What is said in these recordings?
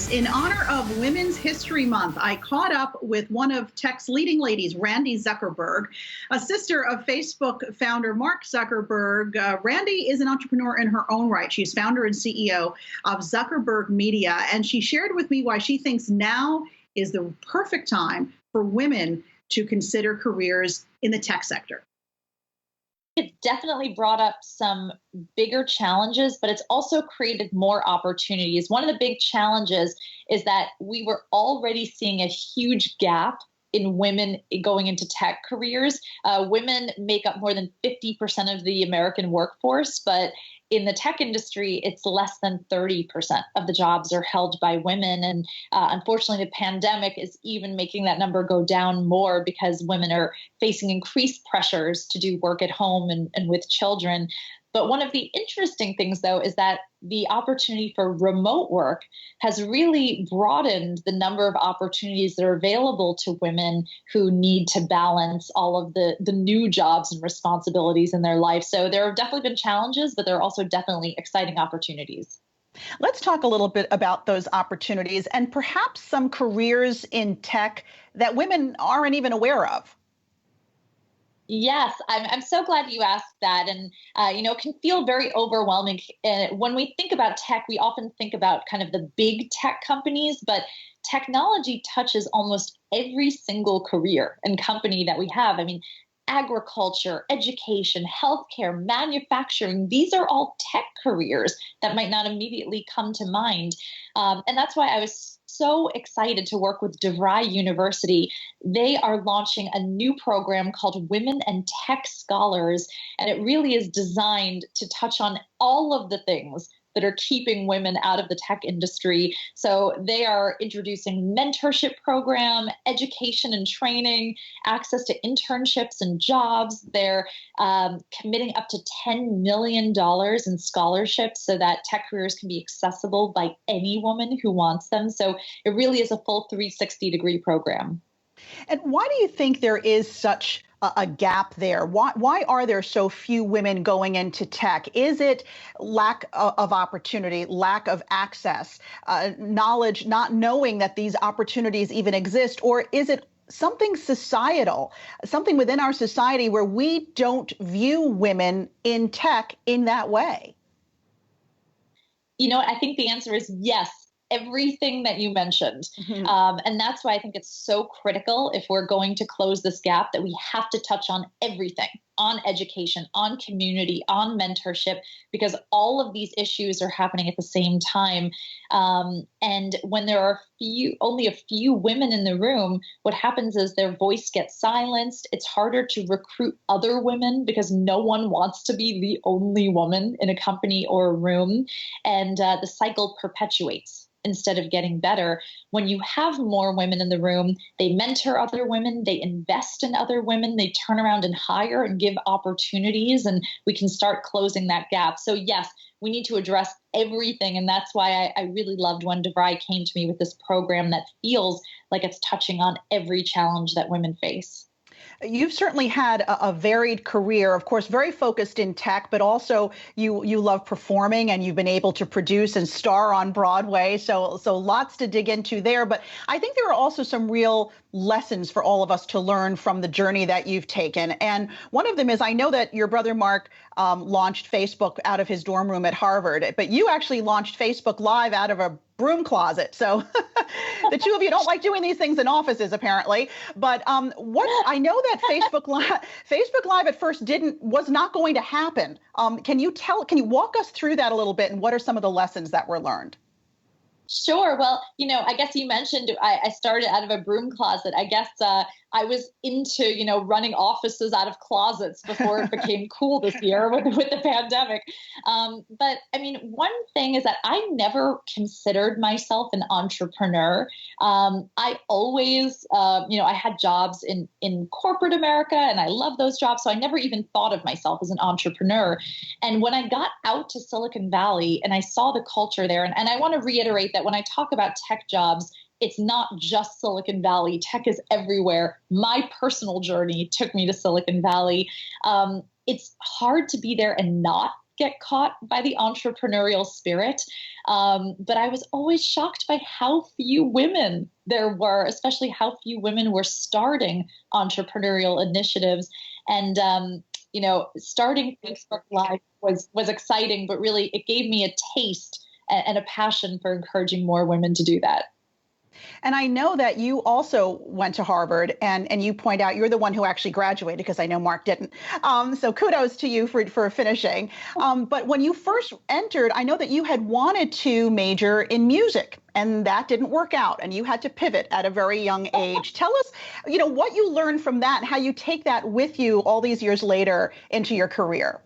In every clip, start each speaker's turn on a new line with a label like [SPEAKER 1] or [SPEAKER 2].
[SPEAKER 1] Yes, in honor of Women's History Month, I caught up with one of tech's leading ladies, Randi Zuckerberg, a sister of Facebook founder Mark Zuckerberg. Randi is an entrepreneur in her own right. She's founder and CEO of Zuckerberg Media, and she shared with me why she thinks now is the perfect time for women to consider careers in the tech sector.
[SPEAKER 2] It's definitely brought up some bigger challenges, but it's also created more opportunities. One of the big challenges is that we were already seeing a huge gap in women going into tech careers. Women make up more than 50% of the American workforce, but in the tech industry, it's less than 30% of the jobs are held by women. And unfortunately, the pandemic is even making that number go down more because women are facing increased pressures to do work at home and with children. But one of the interesting things, though, is that the opportunity for remote work has really broadened the number of opportunities that are available to women who need to balance all of the new jobs and responsibilities in their life. So there have definitely been challenges, but there are also definitely exciting opportunities.
[SPEAKER 3] Let's talk a little bit about those opportunities and perhaps some careers in tech that women aren't even aware of.
[SPEAKER 2] Yes, I'm so glad you asked that. And, it can feel very overwhelming. When we think about tech, we often think about kind of the big tech companies, but technology touches almost every single career and company that we have. I mean, agriculture, education, healthcare, manufacturing, these are all tech careers that might not immediately come to mind. And that's why I was so excited to work with DeVry University. They are launching a new program called Women and Tech Scholars, and it really is designed to touch on all of the things that are keeping women out of the tech industry. So they are introducing mentorship program, education and training, access to internships and jobs. They're committing up to $10 million in scholarships so that tech careers can be accessible by any woman who wants them. So it really is a full 360-degree program.
[SPEAKER 3] And why do you think there is such a gap there? Why are there so few women going into tech? Is it lack of opportunity, lack of access, knowledge, not knowing that these opportunities even exist? Or is it something societal, something within our society where we don't view women in tech in that way?
[SPEAKER 2] I think the answer is yes. Everything that you mentioned. And that's why I think it's so critical if we're going to close this gap that we have to touch on everything, on education, on community, on mentorship, because all of these issues are happening at the same time. And when there are only a few women in the room, what happens is their voice gets silenced. It's harder to recruit other women because no one wants to be the only woman in a company or a room. And the cycle perpetuates instead of getting better. When you have more women in the room, they mentor other women, they invest in other women, they turn around and hire and give opportunities, and we can start closing that gap. So yes, we need to address everything. And that's why I really loved when DeVry came to me with this program that feels like it's touching on every challenge that women face.
[SPEAKER 3] You've certainly had a varied career, of course, very focused in tech, but also you love performing and you've been able to produce and star on Broadway. So lots to dig into there. But I think there are also some real lessons for all of us to learn from the journey that you've taken. And one of them is, I know that your brother Mark launched Facebook out of his dorm room at Harvard, but you actually launched Facebook Live out of a broom closet. So the two of you don't like doing these things in offices, apparently. But what I know that Facebook Live at first was not going to happen. Can you walk us through that a little bit, and what are some of the lessons that were learned?
[SPEAKER 2] Sure. Well, I guess you mentioned I started out of a broom closet. I guess I was into, running offices out of closets before it became cool this year with the pandemic. But I mean, one thing is that I never considered myself an entrepreneur. I always, I had jobs in corporate America and I love those jobs. So I never even thought of myself as an entrepreneur. And when I got out to Silicon Valley and I saw the culture there, and I want to reiterate that when I talk about tech jobs, it's not just Silicon Valley. Tech is everywhere. My personal journey took me to Silicon Valley. It's hard to be there and not get caught by the entrepreneurial spirit. But I was always shocked by how few women there were, especially how few women were starting entrepreneurial initiatives. And starting Facebook Live was exciting, but really it gave me a taste and a passion for encouraging more women to do that.
[SPEAKER 3] And I know that you also went to Harvard, and you point out you're the one who actually graduated, because I know Mark didn't. So kudos to you for finishing. But when you first entered, I know that you had wanted to major in music, and that didn't work out, and you had to pivot at a very young age. Tell us, what you learned from that and how you take that with you all these years later into your career.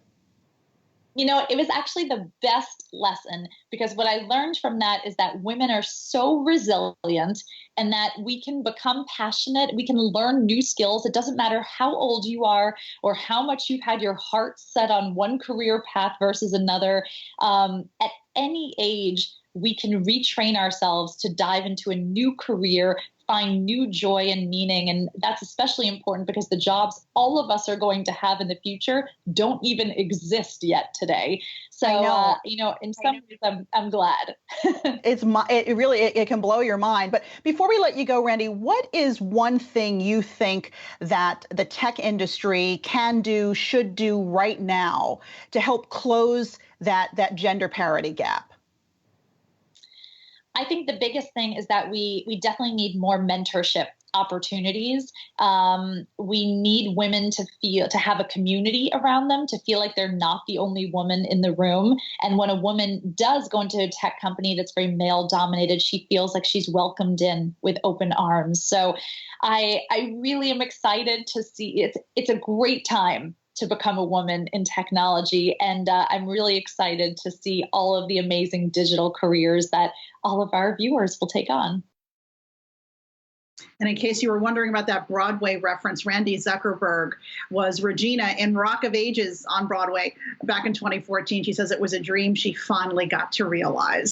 [SPEAKER 2] It was actually the best lesson, because what I learned from that is that women are so resilient and that we can become passionate. We can learn new skills. It doesn't matter how old you are or how much you've had your heart set on one career path versus another. At any age, we can retrain ourselves to dive into a new career, find new joy and meaning. And that's especially important because the jobs all of us are going to have in the future don't even exist yet today. So, in some ways, I'm glad.
[SPEAKER 3] It can blow your mind. But before we let you go, Randi, what is one thing you think that the tech industry can do, should do right now to help close that gender parity gap?
[SPEAKER 2] I think the biggest thing is that we definitely need more mentorship opportunities. We need women to have a community around them, to feel like they're not the only woman in the room. And when a woman does go into a tech company that's very male dominated, she feels like she's welcomed in with open arms. So I really am excited to see it's a great time to become a woman in technology. And I'm really excited to see all of the amazing digital careers that all of our viewers will take on.
[SPEAKER 1] And in case you were wondering about that Broadway reference, Randi Zuckerberg was Regina in Rock of Ages on Broadway back in 2014. She says it was a dream she finally got to realize.